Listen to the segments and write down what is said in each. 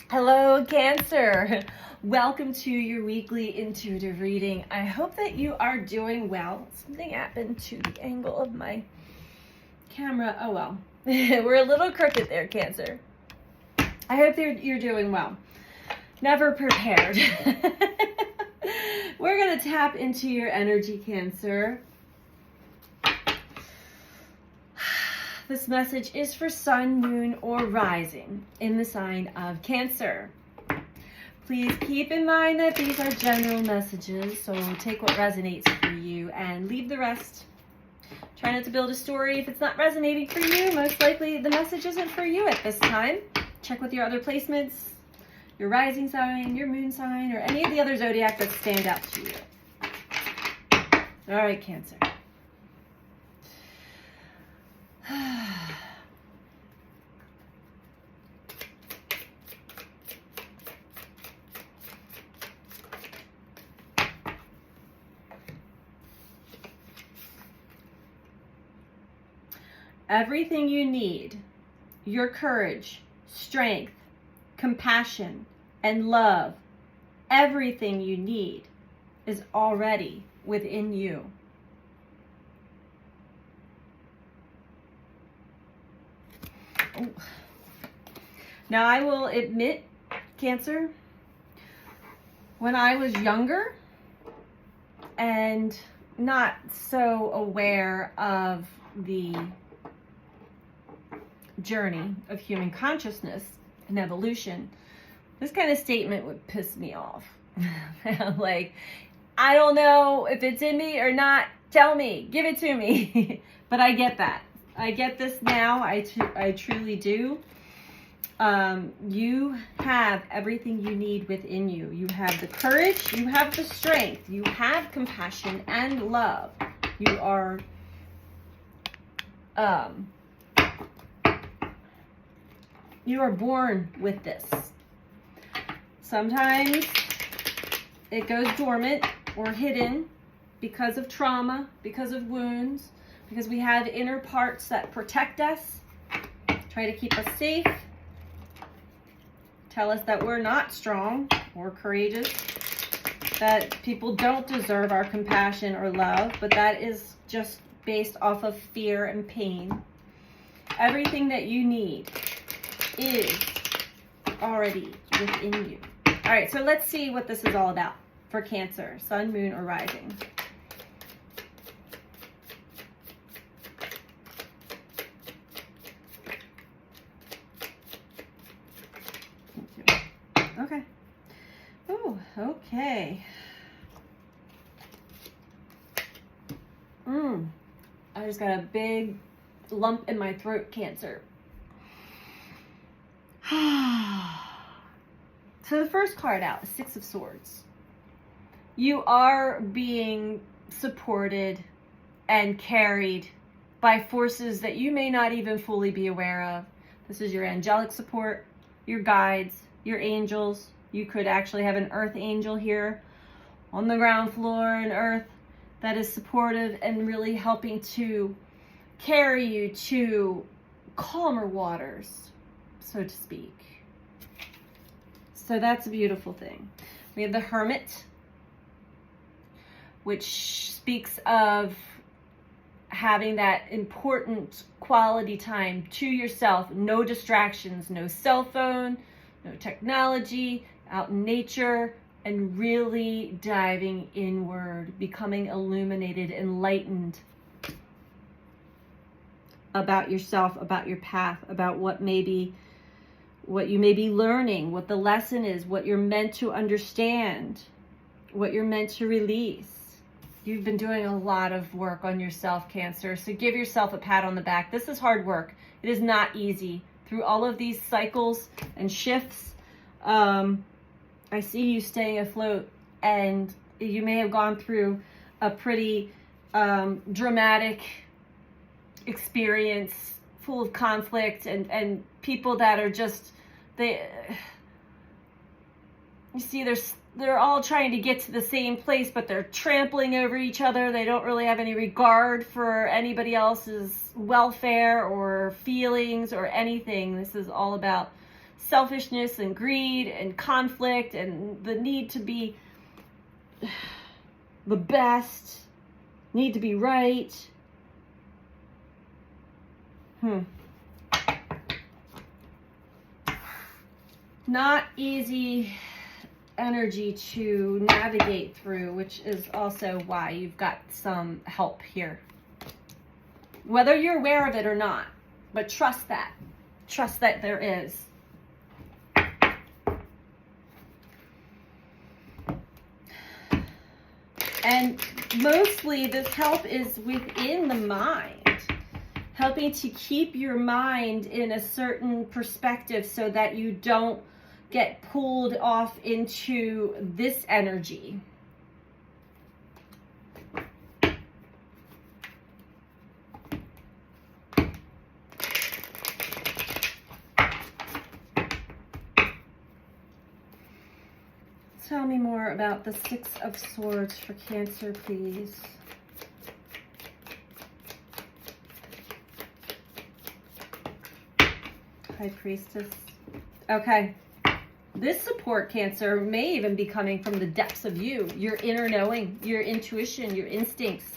Hello, Cancer. Welcome to your weekly intuitive reading. I hope that you are doing well. Something happened to the angle of my camera. Oh well. We're a little crooked there, Cancer. I hope you're doing well. Never prepared. We're going to tap into your energy, Cancer. This message is for sun, moon, or rising in the sign of Cancer. Please keep in mind that these are general messages, so take what resonates for you and leave the rest. Try not to build a story if it's not resonating for you. Most likely the message isn't for you at this time. Check with your other placements, your rising sign, your moon sign, or any of the other zodiac that stand out to you. All right, Cancer. Everything you need, your courage, strength, compassion, and love, everything you need is already within you. Oh. Now, I will admit, Cancer, when I was younger and not so aware of the journey of human consciousness and evolution, this kind of statement would piss me off. Like, I don't know if it's in me or not. Tell me, give it to me. But I get that. I get this now. I truly do. You have everything you need within you. You have the courage, you have the strength, you have compassion and love. You are born with this. Sometimes it goes dormant or hidden because of trauma, because of wounds, because we have inner parts that protect us, try to keep us safe, tell us that we're not strong or courageous, that people don't deserve our compassion or love, but that is just based off of fear and pain. Everything that you need is already within you. All right, so let's see what this is all about for Cancer, sun, moon, or rising. Okay. Oh, okay. I just got a big lump in my throat, Cancer. So the first card out, the Six of Swords. You are being supported and carried by forces that you may not even fully be aware of. This is your angelic support, your guides, your angels. You could actually have an earth angel here on the ground floor in earth that is supportive and really helping to carry you to calmer waters, so to speak. So that's a beautiful thing. We have the Hermit, which speaks of having that important quality time to yourself. No distractions, no cell phone, no technology, out in nature, and really diving inward, becoming illuminated, enlightened about yourself, about your path, about what you may be learning, what the lesson is, what you're meant to understand, what you're meant to release. You've been doing a lot of work on yourself, Cancer, so give yourself a pat on the back. This is hard work. It is not easy. Through all of these cycles and shifts, I see you staying afloat, and you may have gone through a pretty dramatic experience full of conflict and people that are just, you see they're all trying to get to the same place, but they're trampling over each other. They don't really have any regard for anybody else's welfare or feelings or anything. This is all about selfishness and greed and conflict and the need to be the best, need to be right. Not easy energy to navigate through, which is also why you've got some help here. Whether you're aware of it or not, but trust that. Trust that there is. And mostly this help is within the mind. Helping to keep your mind in a certain perspective so that you don't get pulled off into this energy. Tell me more about the Six of Swords for Cancer, please. High Priestess. Okay. This support, Cancer, may even be coming from the depths of you, your inner knowing, your intuition, your instincts.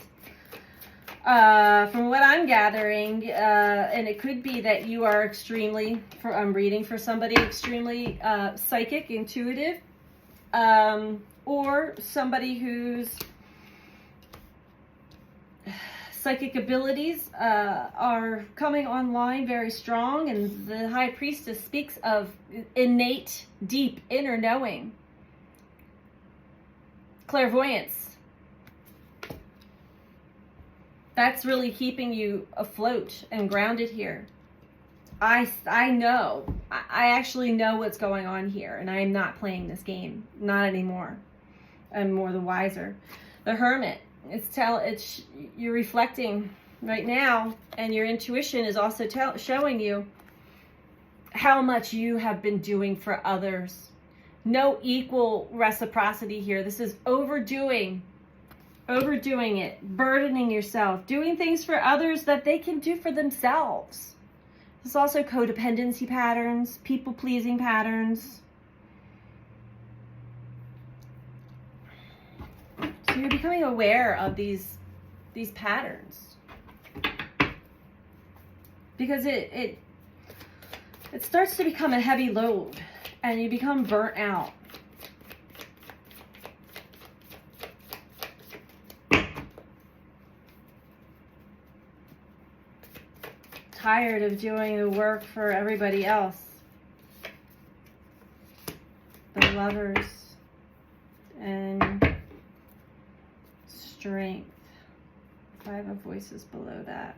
From what I'm gathering, and it could be that you are extremely, I'm reading for somebody, extremely psychic, intuitive, or somebody whose psychic abilities are coming online very strong, and the High Priestess speaks of innate, deep inner knowing, clairvoyance. That's really keeping you afloat and grounded here. I know. I actually know what's going on here, and I am not playing this game. Not anymore. I'm more the wiser. The Hermit. It's you're reflecting right now, and your intuition is also showing you how much you have been doing for others. No equal reciprocity here. This is overdoing it, burdening yourself, doing things for others that they can do for themselves. There's also codependency patterns, people-pleasing patterns. So you're becoming aware of these patterns, because it starts to become a heavy load, and you become burnt out. Tired of doing the work for everybody else. The Lovers and Strength. Five of Voices below that.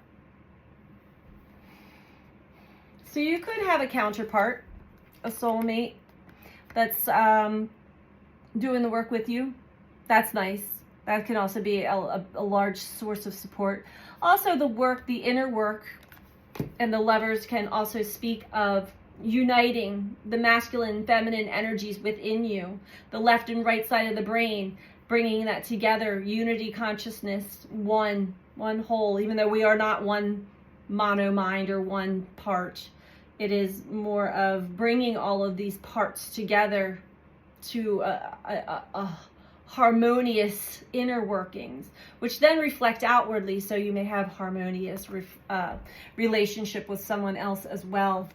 So you could have a counterpart, a soulmate, that's doing the work with you. That's nice. That can also be a large source of support. Also, the work, the inner work, and the Lovers can also speak of uniting the masculine and feminine energies within you, the left and right side of the brain, bringing that together, unity consciousness, one whole, even though we are not one mono mind or one part. It is more of bringing all of these parts together to a harmonious inner workings, which then reflect outwardly, so you may have harmonious relationship with someone else as well.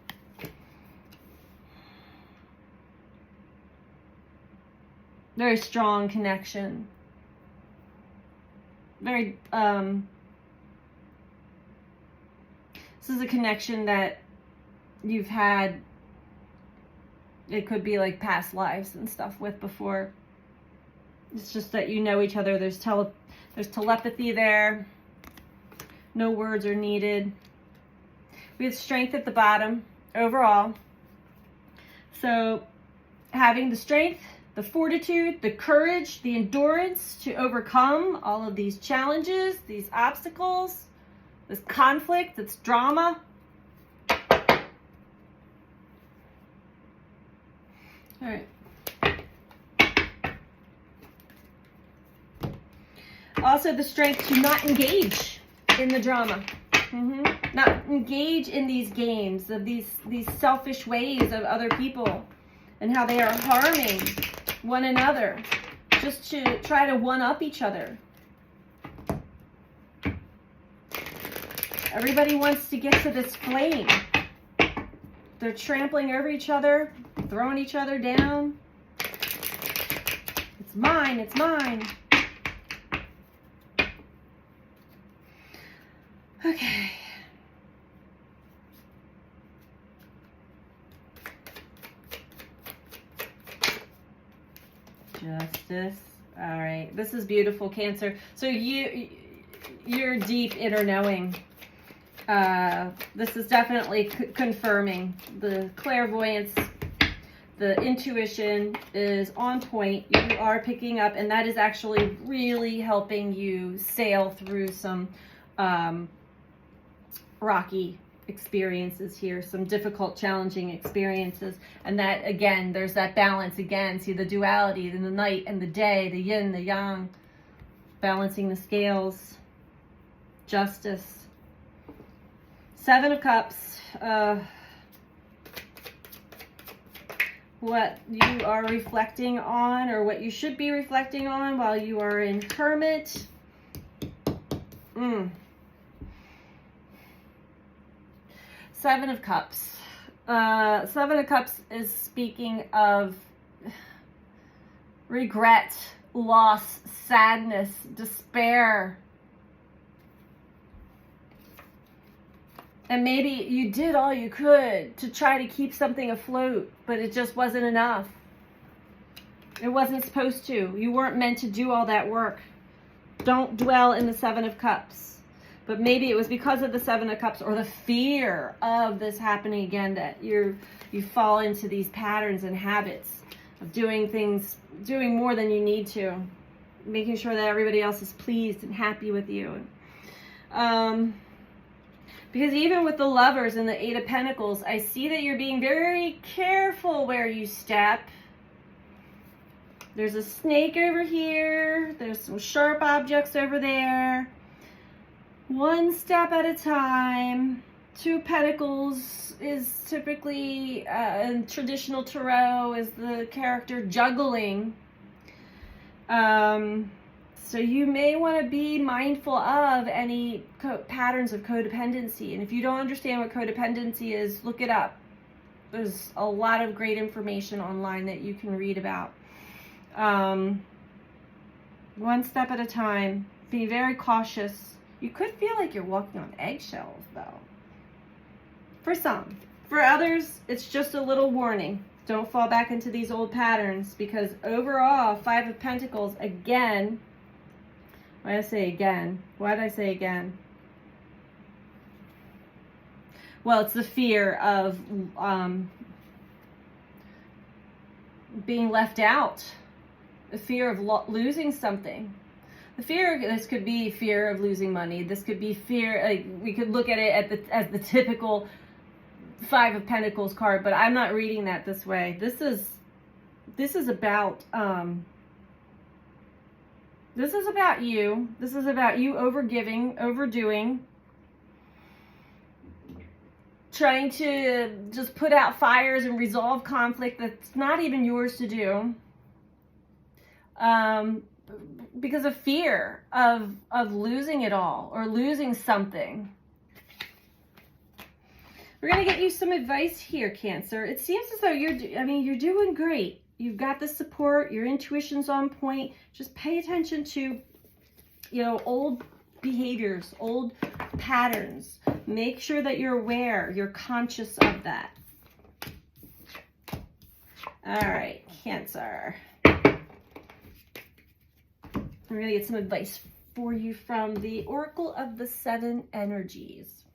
Very strong connection. Very, this is a connection that you've had, it could be like past lives and stuff with before. It's just that you know each other. There's telepathy there. No words are needed. We have Strength at the bottom overall. So having the strength, the fortitude, the courage, the endurance to overcome all of these challenges, these obstacles, this conflict, this drama. All right. Also the strength to not engage in the drama. not engage in these games of these selfish ways of other people and how they are harming one another just to try to one-up each other. Everybody wants to get to this flame. They're trampling over each other, throwing each other down. It's mine, it's mine. Okay. Justice. All right. This is beautiful, Cancer. So you're deep inner knowing. This is definitely confirming the clairvoyance. The intuition is on point. You are picking up, and that is actually really helping you sail through some rocky experiences here, some difficult, challenging experiences. And that, again, there's that balance again. See the duality, the night and the day, the yin, the yang, balancing the scales. Justice. 7 of Cups. What you are reflecting on, or what you should be reflecting on while you are in Hermit. 7 of Cups. 7 of Cups is speaking of regret, loss, sadness, despair. And maybe you did all you could to try to keep something afloat, but it just wasn't enough. It wasn't supposed to. You weren't meant to do all that work. Don't dwell in the 7 of Cups. But maybe it was because of the 7 of Cups or the fear of this happening again that you fall into these patterns and habits of doing things, doing more than you need to, making sure that everybody else is pleased and happy with you. Because even with the Lovers and the 8 of Pentacles, I see that you're being very careful where you step. There's a snake over here. There's some sharp objects over there. One step at a time. 2 of Pentacles is typically, in traditional tarot, is the character juggling. So you may want to be mindful of any patterns of codependency. And if you don't understand what codependency is, look it up. There's a lot of great information online that you can read about. One step at a time. Be very cautious. You could feel like you're walking on eggshells, though. For some. For others, it's just a little warning. Don't fall back into these old patterns, because overall, 5 of Pentacles, again, why did I say again? Why did I say again? Well, it's the fear of being left out. The fear of losing something. The fear, this could be fear of losing money. This could be fear, like, we could look at it as the typical 5 of Pentacles card, but I'm not reading that this way. This is about this is about you. This is about you overgiving, overdoing, trying to just put out fires and resolve conflict that's not even yours to do. Because of fear of losing it all or losing something. We're going to get you some advice here, Cancer. It seems as though you're doing great. You've got the support. Your intuition's on point. Just pay attention to, old behaviors, old patterns. Make sure that you're aware, you're conscious of that. All right, Cancer. I'm going to get some advice for you from the Oracle of the 7 Energies.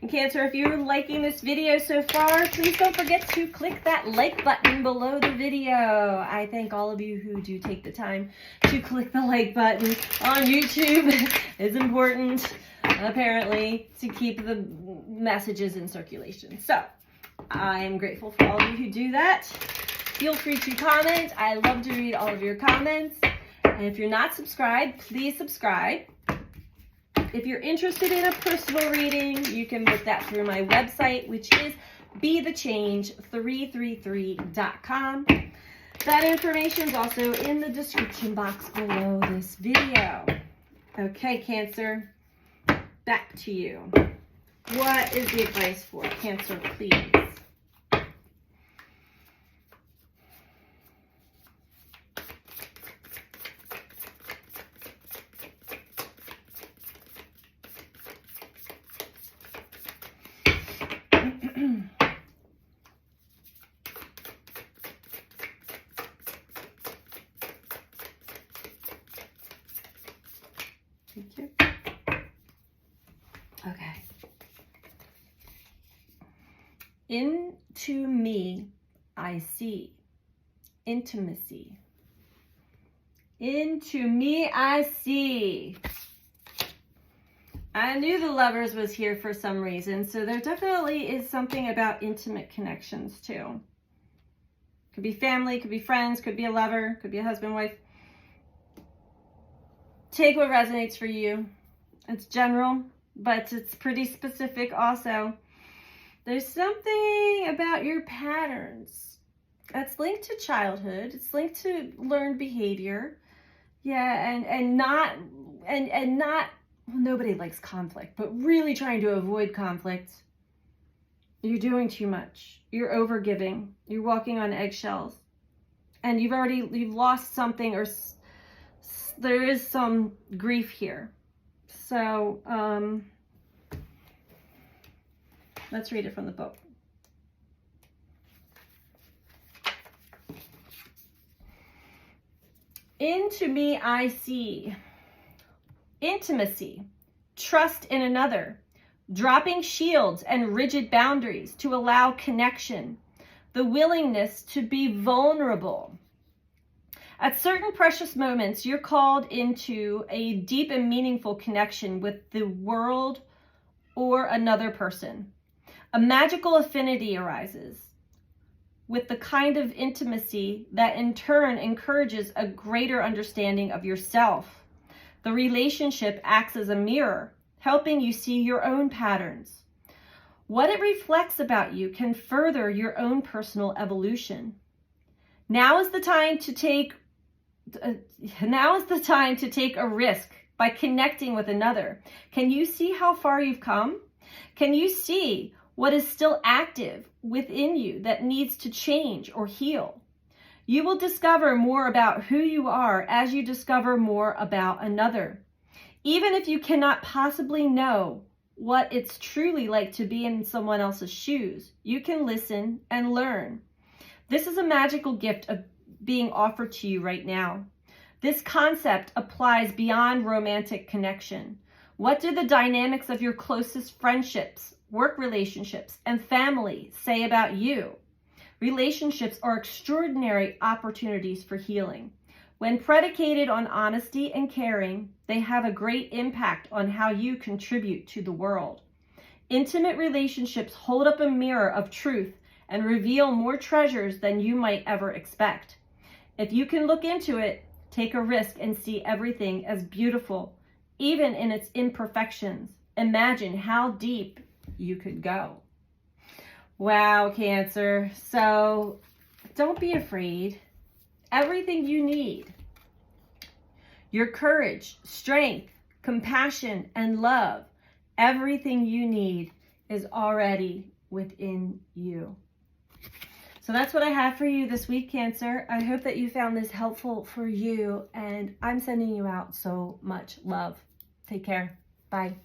And Cancer, if you're liking this video so far, please don't forget to click that like button below the video. I thank all of you who do take the time to click the like button on YouTube. It's important, apparently, to keep the messages in circulation. So, I am grateful for all of you who do that. Feel free to comment. I love to read all of your comments. And if you're not subscribed, please subscribe. If you're interested in a personal reading, you can book that through my website, which is BeTheChange333.com. That information is also in the description box below this video. Okay, Cancer, back to you. What is the advice for Cancer, please? Thank you. Okay. Into me, I see. Intimacy. Into me, I see. I knew the Lovers was here for some reason, so there definitely is something about intimate connections too. Could be family, could be friends, could be a lover, could be a husband, wife. Take what resonates for you. It's general, but it's pretty specific also. There's something about your patterns that's linked to childhood. It's linked to learned behavior. Yeah, and not, well, nobody likes conflict, but really trying to avoid conflict. You're doing too much. You're overgiving. You're walking on eggshells. And you've lost something, or there is some grief here. So, let's read it from the book. Into me, I see intimacy, trust in another, dropping shields and rigid boundaries to allow connection, the willingness to be vulnerable. At certain precious moments, you're called into a deep and meaningful connection with the world or another person. A magical affinity arises with the kind of intimacy that in turn encourages a greater understanding of yourself. The relationship acts as a mirror, helping you see your own patterns. What it reflects about you can further your own personal evolution. Now is the time to take a risk by connecting with another. Can you see how far you've come? Can you see what is still active within you that needs to change or heal? You will discover more about who you are as you discover more about another. Even if you cannot possibly know what it's truly like to be in someone else's shoes, you can listen and learn. This is a magical gift of being offered to you right now. This concept applies beyond romantic connection. What do the dynamics of your closest friendships, work relationships, and family say about you? Relationships are extraordinary opportunities for healing. When predicated on honesty and caring, they have a great impact on how you contribute to the world. Intimate relationships hold up a mirror of truth and reveal more treasures than you might ever expect. If you can look into it, take a risk and see everything as beautiful, even in its imperfections. Imagine how deep you could go. Wow, Cancer. So don't be afraid. Everything you need, your courage, strength, compassion, and love, everything you need is already within you. So that's what I have for you this week, Cancer. I hope that you found this helpful for you, and I'm sending you out so much love. Take care. Bye.